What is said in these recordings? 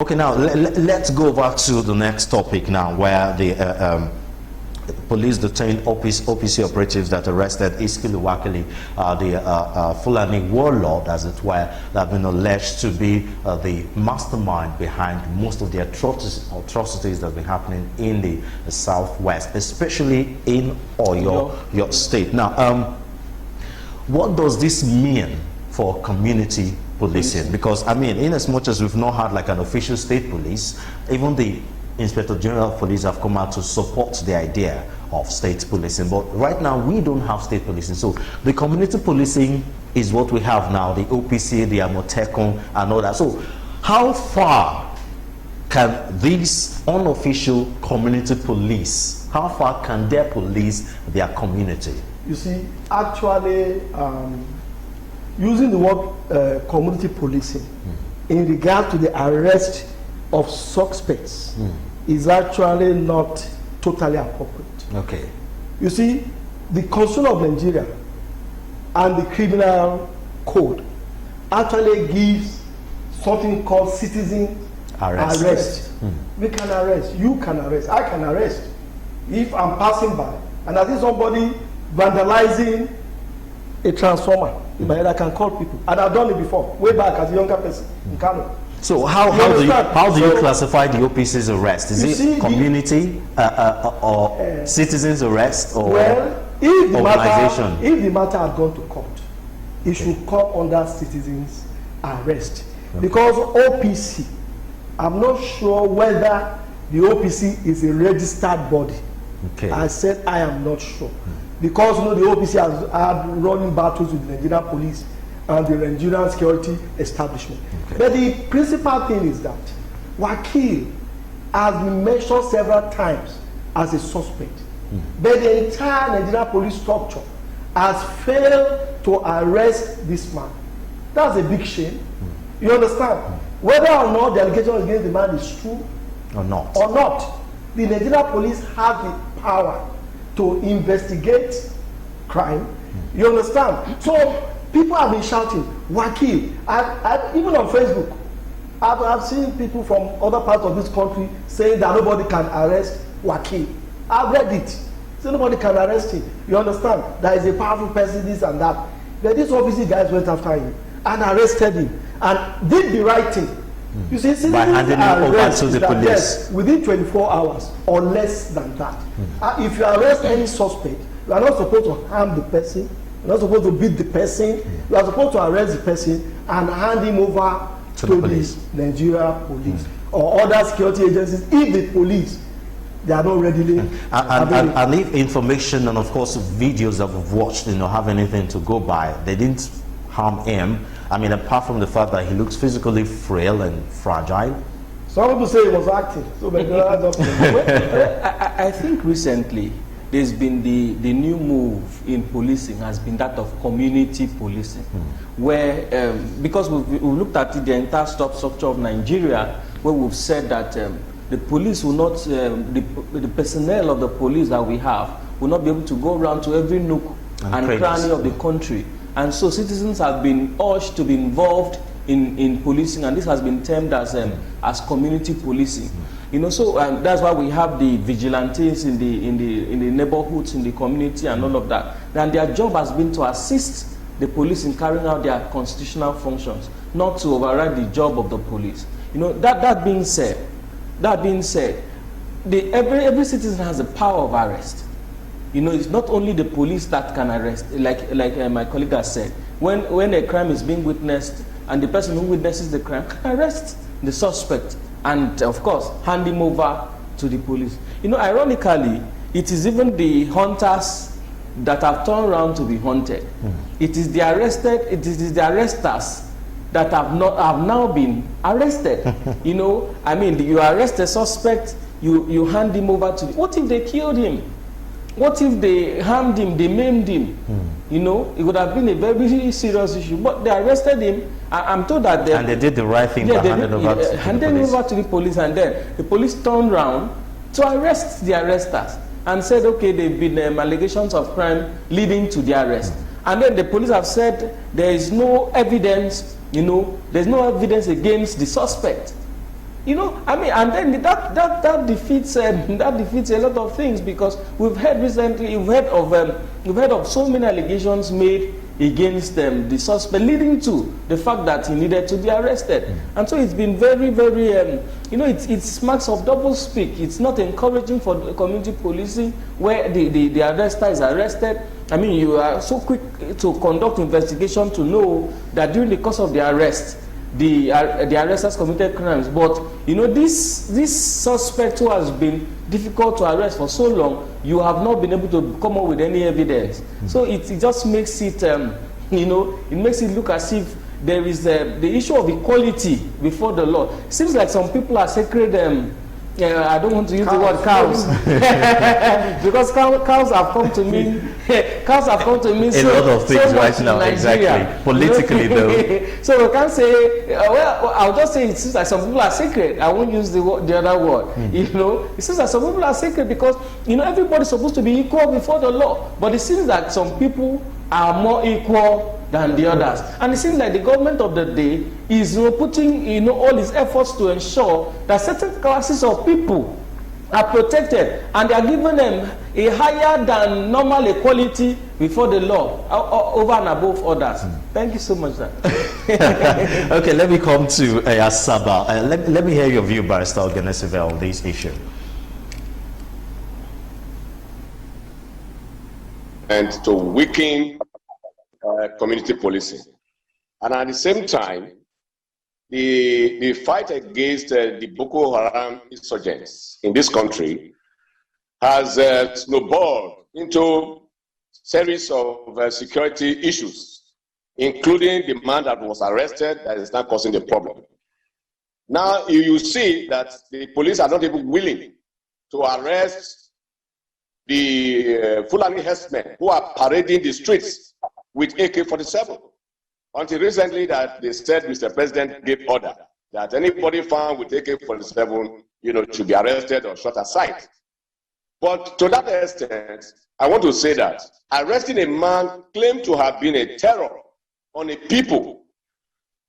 Okay, now let's go back to the next topic now, where the police detained OPC operatives that arrested Iskilu, Wakili, the Fulani Warlord, as it were, that have been alleged to be the mastermind behind most of the atrocities that have been happening in the southwest, especially in your state. Now, what does this mean for community policing? Because, I mean, in as much as we've not had like an official state police, even the Inspector General of Police have come out to support the idea of state policing. But right now, we don't have state policing. So the community policing is what we have now, the OPC, the Amotekun, and all that. So how far can these unofficial community police, how far can they police their community? You see, actually, using the word community policing in regard to the arrest of suspects is actually not totally appropriate. Okay. You see, the Constitution of Nigeria and the Criminal Code actually gives something called citizen arrest. We can arrest, you can arrest, I can arrest. If I'm passing by and I see somebody vandalizing a transformer, in my head, I can call people, and I've done it before, way back as a younger person in Kano. So how do you classify the OPC's arrest? Is it community or citizens arrest or if the matter had gone to court, it should come under citizens arrest. Because OPC, I'm not sure whether the OPC is a registered body. I said I am not sure. Because you know, the OPC has had running battles with the Nigerian police and the Nigerian security establishment. But the principal thing is that Wakili has been mentioned several times as a suspect. But the entire Nigerian police structure has failed to arrest this man. That's a big shame. You understand? Whether or not the allegation against the man is true or not, the Nigerian police have the power to investigate crime. You understand? So people have been shouting, Wakili. Even on Facebook, I've seen people from other parts of this country saying that nobody can arrest Wakili. I've read it. So nobody can arrest him. You understand? There is a powerful person, this and that. But these OPC guys went after him and arrested him and did the right thing. You see, by handing him over to the police. Yes, within 24 hours or less than that. If you arrest any suspect, you are not supposed to harm the person, you're not supposed to beat the person, you are supposed to arrest the person and hand him over to the Nigeria police or other security agencies if the police, they are not readily and if information and of course videos that we've watched, have anything to go by, they didn't harm him. I mean, apart from the fact that he looks physically frail and fragile. Some people say he was acting. So I think recently there's been the new move in policing has been that of community policing, where because we've looked at the entire structure of Nigeria, where we've said that the police will not, the personnel of the police that we have will not be able to go around to every nook and cranny of the country. And so citizens have been urged to be involved in policing, and this has been termed as community policing. So that's why we have the vigilantes in the neighborhoods, in the community, and all of that. And their job has been to assist the police in carrying out their constitutional functions, not to override the job of the police. That being said, every citizen has the power of arrest. It's not only the police that can arrest, like my colleague has said. When a crime is being witnessed and the person who witnesses the crime can arrest the suspect and, of course, hand him over to the police. Ironically, it is even the hunters that have turned around to be hunted. It is the arresters that have now been arrested. You arrest a suspect, you hand him over to. What if they killed him? What if they harmed him, they maimed him? It would have been a very serious issue. But they arrested him. I'm told that they... And they did the right thing by handing over to the police. And then the police turned around to arrest the arresters and said, okay, there have been allegations of crime leading to the arrest. And then the police have said there is no evidence, there's no evidence against the suspect. You know, I mean, and then that defeats a lot of things, because we've heard recently, we've heard of so many allegations made against the suspect, leading to the fact that he needed to be arrested. And so it's been very, very, you know, it's marks of double speak. It's not encouraging for the community policing, where the arrester is arrested. I mean, you are so quick to conduct investigation to know that during the course of the arrest, the arresters committed crimes. But you know, this suspect who has been difficult to arrest for so long, you have not been able to come up with any evidence. So it just makes it, you know, it makes it look as if there is the issue of equality before the law. It seems like some people are sacred. I don't want to use the word cows, because cows have come to mean a lot of things right now. Exactly, politically though. So we can't say. Well, I'll just say it seems like some people are sacred. I won't use the other word. You know, it seems like some people are sacred because, you know, everybody's supposed to be equal before the law. But it seems that some people are more equal than the others, and it seems like the government of the day is, you know, putting, you know, all its efforts to ensure that certain classes of people are protected and they are given them a higher than normal equality before the law over and above others. Thank you so much, sir. Okay, let me come to Asaba. Let me hear your view, Barrister Ogenesive, on this issue. And to weaken community policing. And at the same time, the fight against the Boko Haram insurgents in this country has snowballed into series of security issues, including the man that was arrested that is now causing the problem. Now you see that the police are not even willing to arrest the Fulani herdsmen who are parading the streets with AK-47. Until recently, that they said Mr. President gave order that anybody found with AK-47, you know, should be arrested or shot aside. But to that extent, I want to say that arresting a man claimed to have been a terror on a people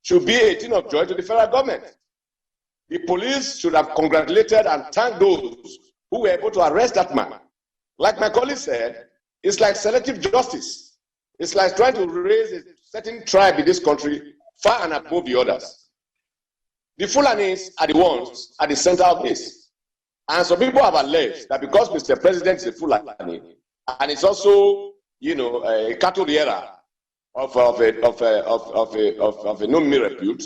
should be a thing of joy to the federal government. The police should have congratulated and thanked those who were able to arrest that man. Like my colleague said, it's like selective justice. It's like trying to raise a certain tribe in this country far and above the others. The Fulanis are the ones at the center of this. And some people have alleged that because Mr. President is a Fulani, and it's also, you know, a cattle bearer of a no repute,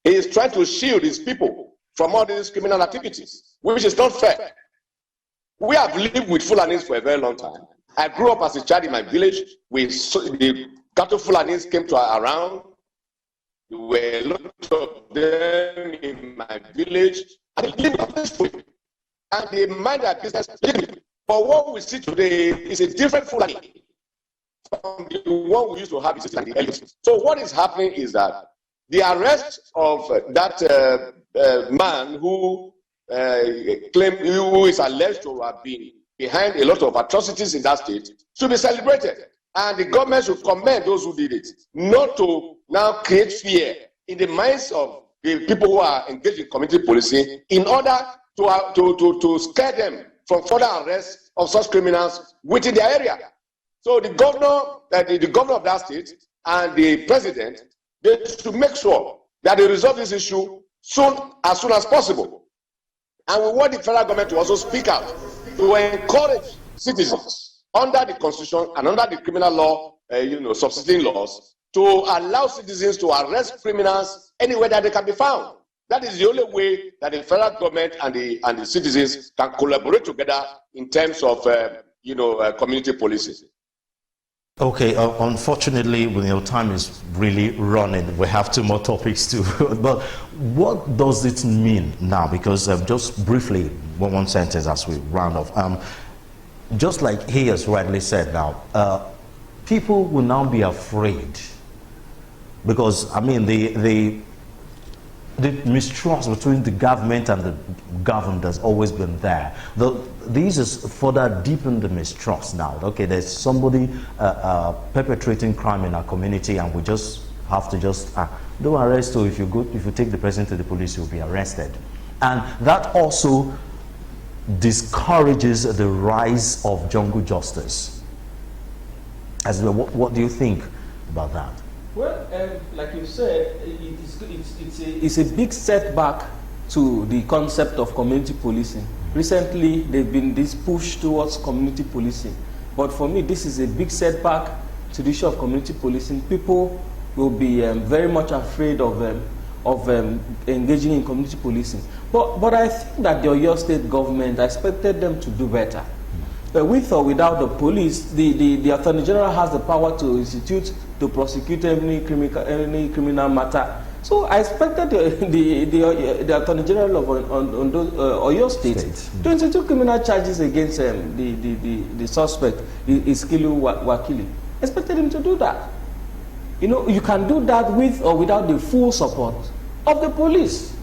he is trying to shield his people from all these criminal activities, which is not fair. We have lived with Fulanis for a very long time. I grew up as a child in my village. The cattle Fulanis came to around. There were a lot of them in my village. And they lived peacefully. And they mind their business. But what we see today is a different Fulani from the one we used to have in the early. So what is happening is that the arrest of that man who who is alleged to have been behind a lot of atrocities in that state should be celebrated. And the government should commend those who did it, not to now create fear in the minds of the people who are engaged in community policing in order to scare them from further arrest of such criminals within their area. So the governor of that state and the president, they should make sure that they resolve this issue as soon as possible. And we want the federal government to also speak out to encourage citizens under the Constitution and under the criminal law, subsisting laws, to allow citizens to arrest criminals anywhere that they can be found. That is the only way that the federal government and the citizens can collaborate together in terms of community policing. Okay, unfortunately, when your time is really running, we have two more topics too. But what does it mean now? Because just briefly, one sentence as we round off. Just like he has rightly said now, people will now be afraid because, I mean, the mistrust between the government and the governed has always been there. These is further deepen the mistrust now. Okay, there's somebody perpetrating crime in our community, and we just have to do arrest. So if you take the president to the police, you'll be arrested. And that also discourages the rise of jungle justice. As well, what do you think about that? Well, like you said, it's a big setback to the concept of community policing. Recently, there's been this push towards community policing. But for me, this is a big setback to the issue of community policing. People will be very much afraid of engaging in community policing. But I think that the Oyo State government, I expected them to do better. With or without the police, the Attorney General has the power to institute, to prosecute any criminal matter. So I expected the Attorney General of Oyo State to institute criminal charges against the suspect, Iskilu Wakili. I expected him to do that. You know, you can do that with or without the full support of the police.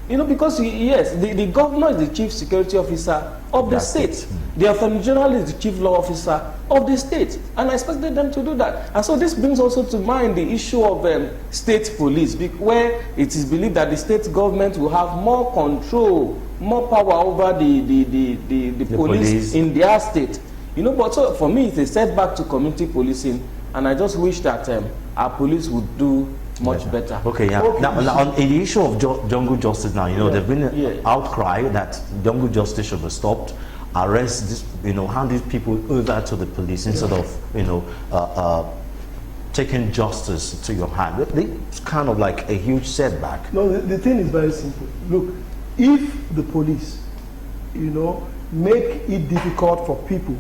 You know, because yes, the governor is the chief security officer of the state. The Attorney General is the chief law officer of the state. And I expected them to do that. And so this brings also to mind the issue of state police, where it is believed that the state government will have more control, more power over the police in their state. You know, but so for me, it's a setback to community policing. And I just wish that our police would do much better. Okay, yeah. Okay. Now, on the issue of jungle justice now, you know, there's been an outcry that jungle justice should be stopped, arrest this, you know, hand these people over to the police instead of, you know, taking justice to your hand. It's kind of like a huge setback. No, the thing is very simple. Look, if the police, you know, make it difficult for people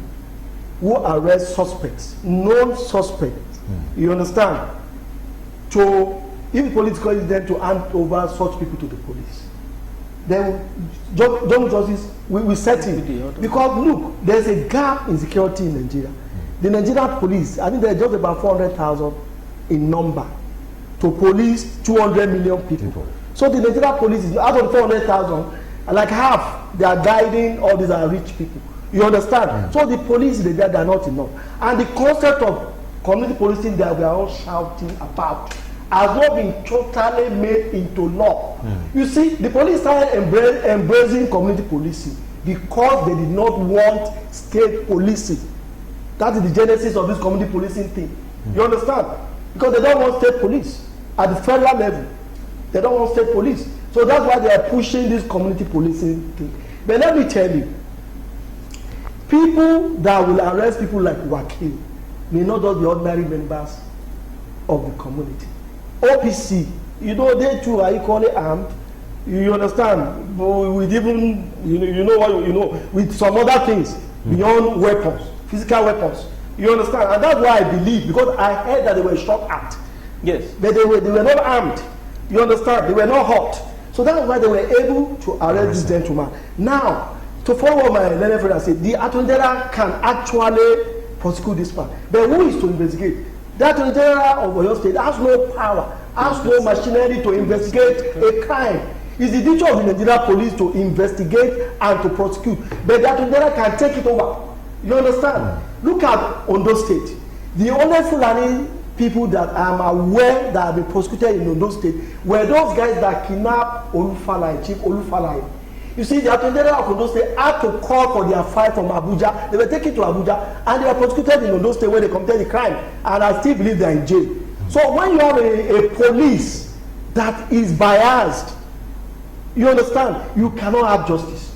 who arrest suspects, known suspects, you understand? So, if political intent to hand over such people to the police, then jungle justice will set in. Because look, there's a gap in security in Nigeria. The Nigerian police, I think they're just about 400,000 in number to police 200 million people. So the Nigerian police is out of 400,000, like half they are guiding all these are rich people. You understand? So the police they are not enough. And the concept of community policing that we are all shouting about has not been totally made into law. You see, the police started embracing community policing because they did not want state policing. That is the genesis of this community policing thing. You understand? Because they don't want state police at the federal level. They don't want state police. So that's why they are pushing this community policing thing. But let me tell you, people that will arrest people like Wakili may not just be ordinary members of the community. OPC, you know, they too are equally armed. You understand? But with even, with some other things beyond weapons, physical weapons. You understand? And that's why I believe, because I heard that they were shot at. Yes. But they were not armed. You understand? They were not hot. So that's why they were able to arrest this gentleman. Now, to follow what my learned friend said, the Attorney General can actually prosecute this man. But who is to investigate? The Attorney General of Oyo State has no power, has no machinery to investigate a crime. It's the duty of the Nigerian police to investigate and to prosecute. But the Attorney General can take it over. You understand? Look at Ondo State. The only Fulani people that I'm aware that have been prosecuted in Ondo State were those guys that kidnapped Olufalaye, Chief Olufalaye. You see, the Attorney General of Ondo State had to call for their file from Abuja. They were taken to Abuja and they were prosecuted in Ondo State when they committed the crime. And I still believe they are in jail. So when you have a police that is biased, you understand, you cannot have justice.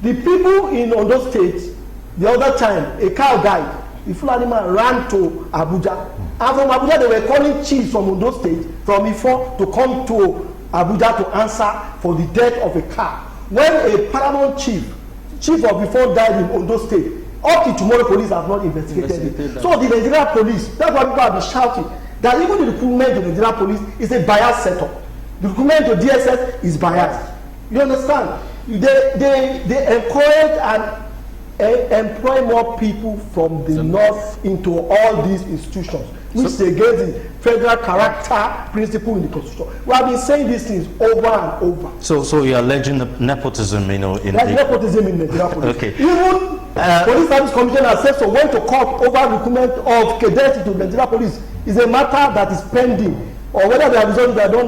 The people in Ondo State, the other time, a cow died. The Fulani man ran to Abuja. And from Abuja, they were calling chiefs from Ondo State, from Ifo, to come to Abuja to answer for the death of a cow. When a paramount chief of Ifo died in Ondo State, up to tomorrow, police have not investigated it. So the Nigerian police, that's why people have been shouting, that even the recruitment to the Nigerian police is a biased setup. The recruitment to DSS is biased. You understand? They encourage and employ more people from the north into all these institutions, which is against the federal character principle in the constitution. We have been saying these things over and over. So you're alleging nepotism, you know, in nepotism in Nigeria police. Okay. Even police service commission has said so went to court over recruitment of cadets to Nigeria police is a matter that is pending, or whether they have resolved it, I don't know.